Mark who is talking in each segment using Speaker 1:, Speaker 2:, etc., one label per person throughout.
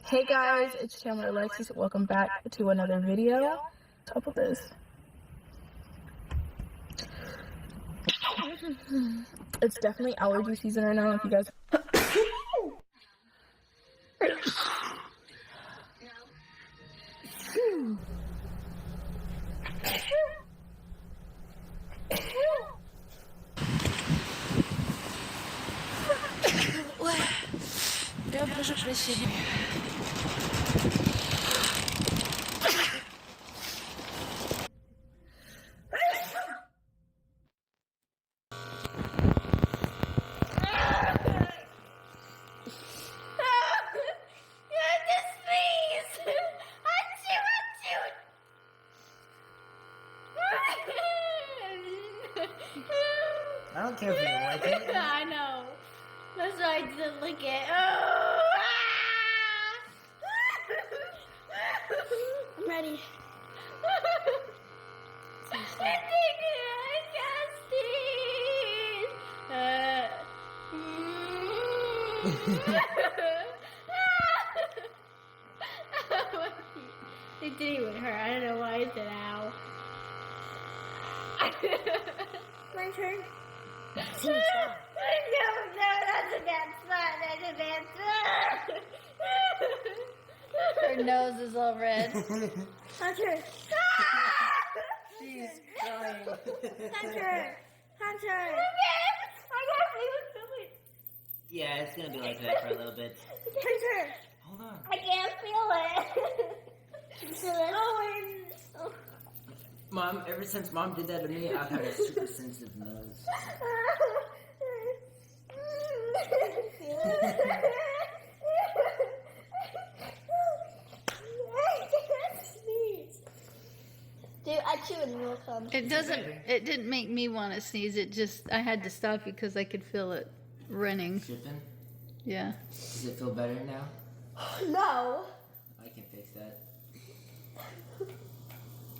Speaker 1: Hey guys, it's Chandler Alexis. Welcome back to another video. Top of this. It's definitely allergy season right now. If you guys.
Speaker 2: Я прошу прощения.
Speaker 3: I don't care if you like it.
Speaker 4: I know. That's why I didn't lick it. I'm ready. I can't sneeze. It didn't even hurt. I don't know why I said ow. My turn. No, that's a bad spot. That's a bad spot. Her nose is all red. Hunter.
Speaker 3: She's crying.
Speaker 4: Hunter. Hunter.
Speaker 3: Yeah, it's gonna be like that for a little bit.
Speaker 4: Hunter.
Speaker 3: Hold on.
Speaker 4: I can't feel it. Oh,
Speaker 3: Mom, ever since Mom did that to me, I've had a super sensitive nose.
Speaker 4: Dude, I chew and will come.
Speaker 2: It didn't make me want to sneeze. It just, I had to stop because I could feel it running.
Speaker 3: Dripping?
Speaker 2: Yeah.
Speaker 3: Does it feel better now?
Speaker 4: No.
Speaker 3: I can fix that.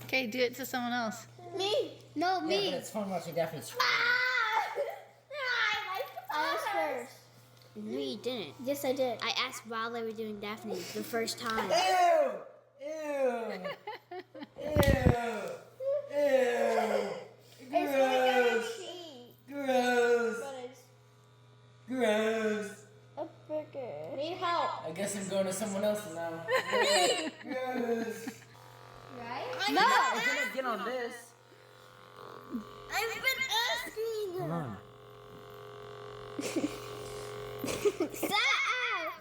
Speaker 2: Okay, do it to someone else.
Speaker 4: Me. No,
Speaker 3: Yeah,
Speaker 4: me.
Speaker 3: but it's fun watching Daphne scream.
Speaker 4: I asked first.
Speaker 5: No, you didn't.
Speaker 4: Yes, I did.
Speaker 5: I asked while they were doing Daphne the first time.
Speaker 3: Ew! Ew! Ew! Gross! Gross! Gross!
Speaker 4: A burger. Need help.
Speaker 3: I guess I'm going to someone else now. Gross!
Speaker 4: Right?
Speaker 3: No! I can't get on this.
Speaker 4: I've been asking.
Speaker 3: Come on.
Speaker 4: Stop!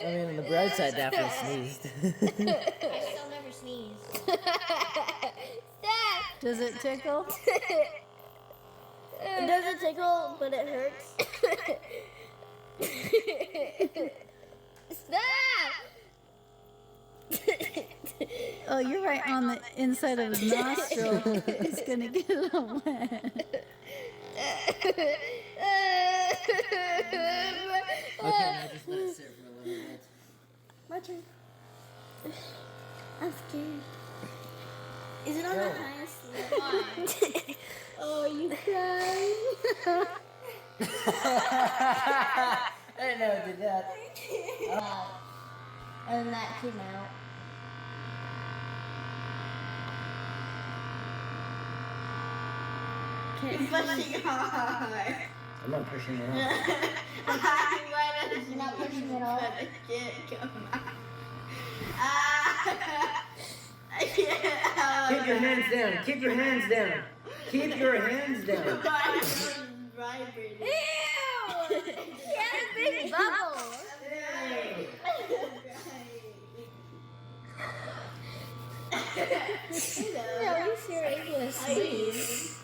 Speaker 3: I mean, on the bright side, Daphne sneezed.
Speaker 4: I still never sneeze. Stop!
Speaker 2: Does it tickle?
Speaker 4: It doesn't tickle, but it hurts. Stop!
Speaker 2: Oh, you're right on the inside of his nostril. It's gonna get all wet.
Speaker 3: Okay, now just let it sit for a little bit.
Speaker 5: My turn. I'm scared. Is it on the highest level? Oh, you crying?
Speaker 3: I didn't know it did that.
Speaker 5: And then that came out. Pushing hard.
Speaker 3: I'm not pushing it out.
Speaker 5: You're not pushing it all.
Speaker 3: I can't. Keep your hands down. Keep your hands down. Keep your hands down.
Speaker 5: Vibrating.
Speaker 4: Ew! She had a big bubble.
Speaker 5: No, you serious? Sneeze.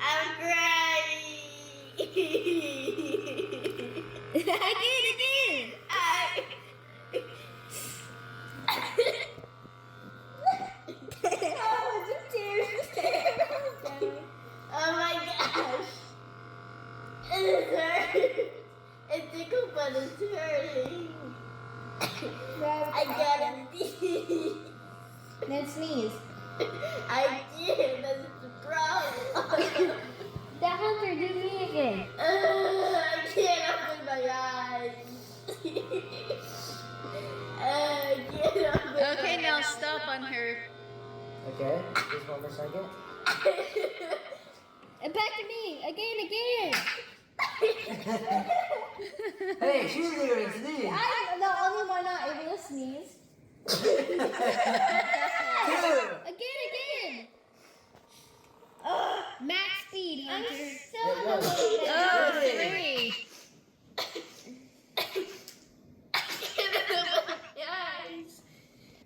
Speaker 5: I'm crying.
Speaker 4: Again.
Speaker 5: Oh my gosh. It hurts. It tickled, but it's hurting. I gotta pee.
Speaker 4: Then sneeze.
Speaker 5: I did. That's the problem.
Speaker 4: That Hunter, do me again.
Speaker 5: I can't open my eyes. I can't open
Speaker 2: Okay,
Speaker 5: my
Speaker 2: now
Speaker 5: eyes.
Speaker 2: stop on her.
Speaker 3: Okay, just 1 more second.
Speaker 4: And back to me. Again.
Speaker 3: Hey, she's doing a sneeze.
Speaker 4: No, only one not able to sneeze. Again. Max speed, Hunter.
Speaker 2: Oh, 3.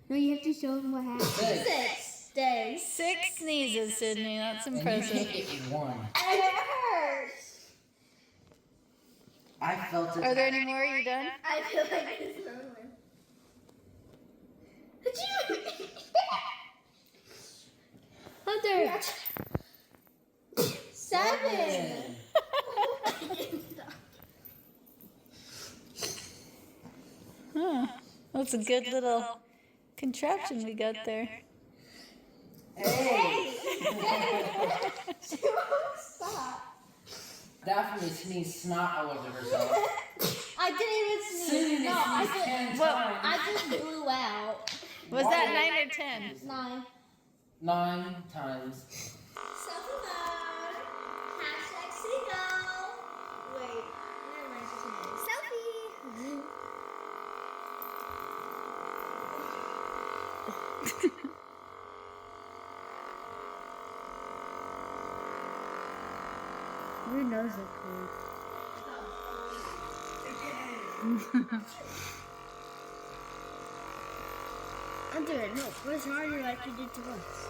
Speaker 4: No, you have to show them what happened. 6 days.
Speaker 2: 6 sneezes, Sydney. That's
Speaker 3: And you
Speaker 2: impressive.
Speaker 3: can't get you one.
Speaker 4: And it hurts.
Speaker 3: I felt it.
Speaker 2: Are there any more? Are you done?
Speaker 5: I feel like it's wrong.
Speaker 4: Hunter. 7.
Speaker 2: Huh. That's a good little contraption we got there.
Speaker 3: Hey!
Speaker 4: Stop.
Speaker 3: Daphne sneezed snot all over herself.
Speaker 4: I didn't even sneeze.
Speaker 3: Sydney
Speaker 4: No, I
Speaker 3: sneezed
Speaker 4: didn't.
Speaker 3: 10
Speaker 2: Well,
Speaker 3: times.
Speaker 4: I just blew out.
Speaker 2: Was that 9 or 10?
Speaker 4: 9.
Speaker 3: 9 times.
Speaker 5: Selfie mode. Hashtag single. Wait, never mind. Selfie.
Speaker 4: Your nose is cool.
Speaker 5: I'm doing it. No, push harder like you did to us.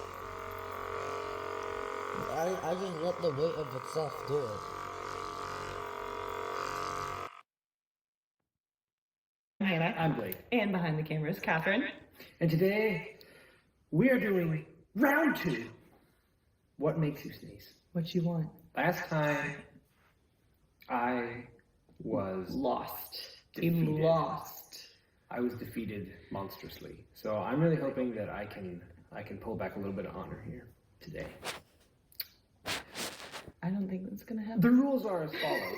Speaker 3: I just let the weight of itself do it.
Speaker 6: Hannah.
Speaker 7: I'm Blake,
Speaker 6: And behind the camera is Catherine.
Speaker 7: and today we are doing round 2. What makes you sneeze?
Speaker 6: What you want?
Speaker 7: Last time I was
Speaker 6: Lost.
Speaker 7: defeated.
Speaker 6: You lost.
Speaker 7: I was defeated monstrously. So I'm really hoping that I can pull back a little bit of honor here today.
Speaker 6: I don't think that's gonna happen.
Speaker 7: The rules are as follows.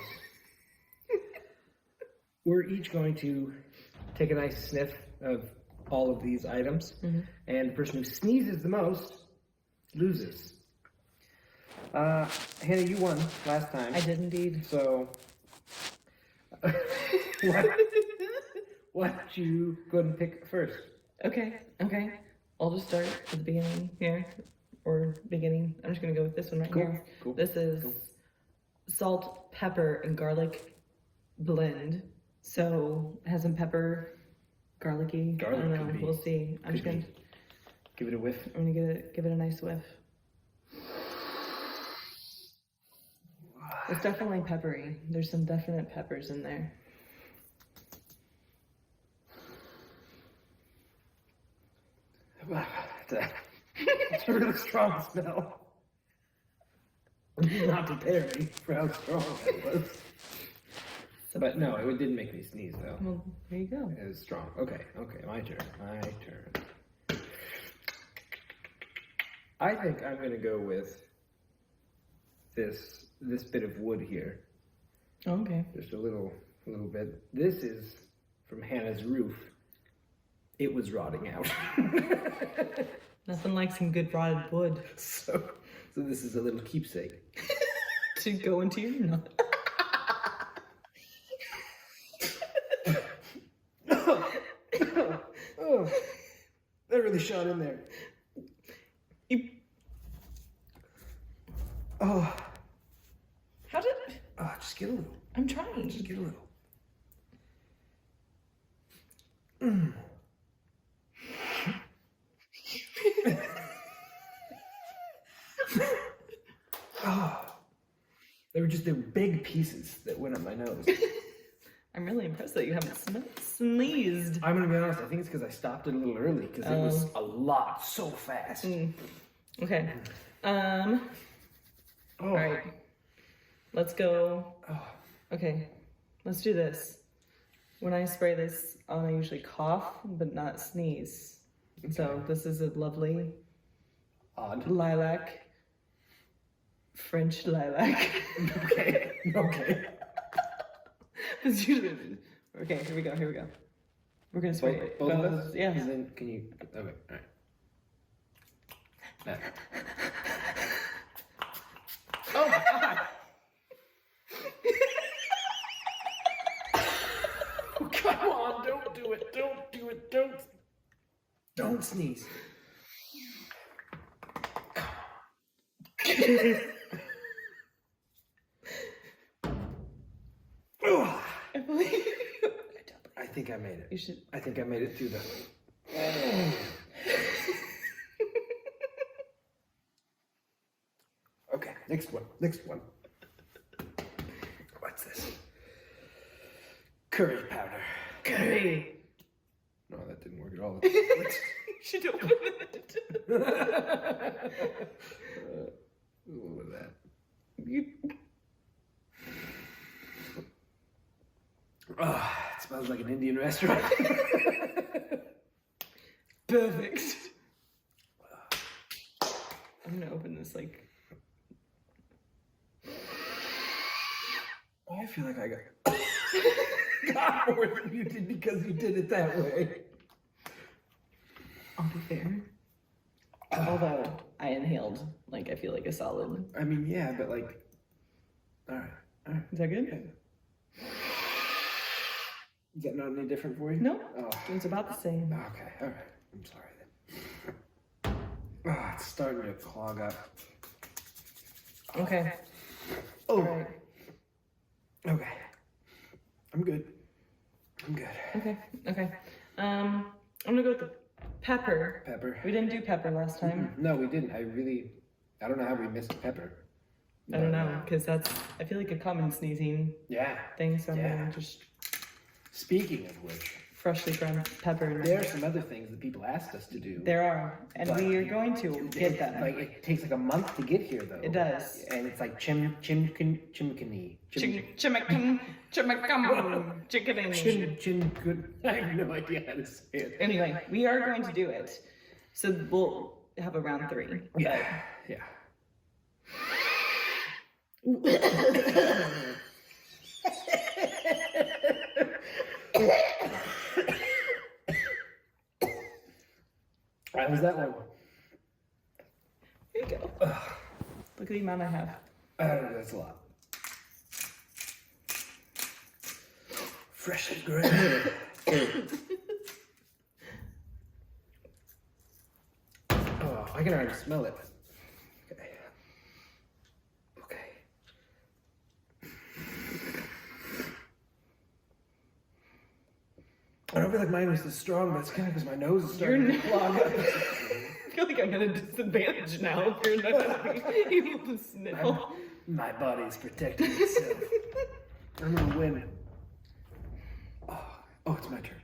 Speaker 7: We're each going to take a nice sniff of all of these items, and the person who sneezes the most loses. Hannah, you won last time.
Speaker 6: I did indeed.
Speaker 7: So, why don't you go ahead and pick first?
Speaker 6: Okay. I'll just start at the beginning here. Or beginning. I'm just gonna go with this one right here.
Speaker 7: Cool.
Speaker 6: This is
Speaker 7: Cool.
Speaker 6: salt, pepper, and garlic blend. So it has some pepper, garlicky.
Speaker 7: Garlic
Speaker 6: I don't
Speaker 7: could
Speaker 6: know.
Speaker 7: be-
Speaker 6: We'll see. I'm just
Speaker 7: could
Speaker 6: gonna
Speaker 7: be. Give it a whiff.
Speaker 6: I'm gonna give it a nice whiff. It's definitely peppery. There's some definite peppers in there.
Speaker 7: It's a really strong smell. Not prepare me for how strong it was. But no, it didn't make me sneeze though.
Speaker 6: Well, there you go.
Speaker 7: It was strong. Okay, my turn. I think I'm gonna go with this bit of wood here.
Speaker 6: Okay.
Speaker 7: Just a little bit. This is from Hannah's roof. It was rotting out.
Speaker 6: Nothing like some good rotted wood
Speaker 7: So this is a little keepsake.
Speaker 6: to go into your nut.
Speaker 7: Oh, that really shot in there. Oh,
Speaker 6: How did?
Speaker 7: just get a little.
Speaker 6: I'm trying.
Speaker 7: Just get a little. They were big pieces that went up my nose.
Speaker 6: I'm really impressed that you haven't sneezed.
Speaker 7: I'm gonna be honest, I think it's because I stopped it a little early because it was a lot so fast.
Speaker 6: Okay.
Speaker 7: Oh.
Speaker 6: All right. Let's go. Okay. Let's do this. When I spray this on, I usually cough, but not sneeze. So this is a lovely
Speaker 7: Odd.
Speaker 6: lilac. French lilac.
Speaker 7: Okay.
Speaker 6: It's usually. Okay, here we go. We're gonna spray it.
Speaker 7: Both of those?
Speaker 6: Yeah.
Speaker 7: And then can you? Okay. All right. That. Oh my god! Oh, come on! Don't do it! Don't sneeze.
Speaker 6: I believe.
Speaker 7: I think I made it.
Speaker 6: You should.
Speaker 7: I think I made it through the. Okay, next one. What's this? Curry powder.
Speaker 6: Curry.
Speaker 7: No, that didn't work at all.
Speaker 6: You should open it.
Speaker 7: What was that? Oh, it smells like an Indian restaurant.
Speaker 6: Perfect. I'm gonna open this like.
Speaker 7: I feel like I got more than you did because you did it that way.
Speaker 6: I'll be fair. Although I inhaled, like I feel like a solid.
Speaker 7: I mean, yeah, but like, all right.
Speaker 6: Is that good?
Speaker 7: Is that not any different for you?
Speaker 6: No.
Speaker 7: Oh,
Speaker 6: It's about the same.
Speaker 7: okay, all right. I'm sorry then. Oh, it's starting to clog up.
Speaker 6: Okay.
Speaker 7: Oh,
Speaker 6: All right.
Speaker 7: okay. I'm good.
Speaker 6: Okay. I'm gonna go with the pepper.
Speaker 7: Pepper.
Speaker 6: We didn't do pepper last time.
Speaker 7: No, we didn't. I don't know how we missed pepper.
Speaker 6: I don't know, because that's, I feel like a common sneezing
Speaker 7: Yeah.
Speaker 6: thing, so I'm
Speaker 7: Yeah.
Speaker 6: gonna just
Speaker 7: Speaking of which,
Speaker 6: freshly ground pepper in my
Speaker 7: there are some other things that people asked us to do.
Speaker 6: There are, and we are going to get them.
Speaker 7: Like it takes like a month to get here though.
Speaker 6: It does.
Speaker 7: And it's like chimkini.
Speaker 6: Chimicum, chicken.
Speaker 7: I have no idea how to say it.
Speaker 6: Anyway, we are going to do it. So we'll have a round 3.
Speaker 7: Yeah. How was that one?
Speaker 6: Here you go. Look at the amount I have.
Speaker 7: That's a lot. Freshly ground. Oh, I can already smell it. Okay. I don't feel like mine was this strong, but it's kind of because my nose is starting to clog up.
Speaker 6: I feel like I'm at a disadvantage now if you're not able to sniffle.
Speaker 7: My body's protecting itself. I'm gonna win. Oh, it's my turn.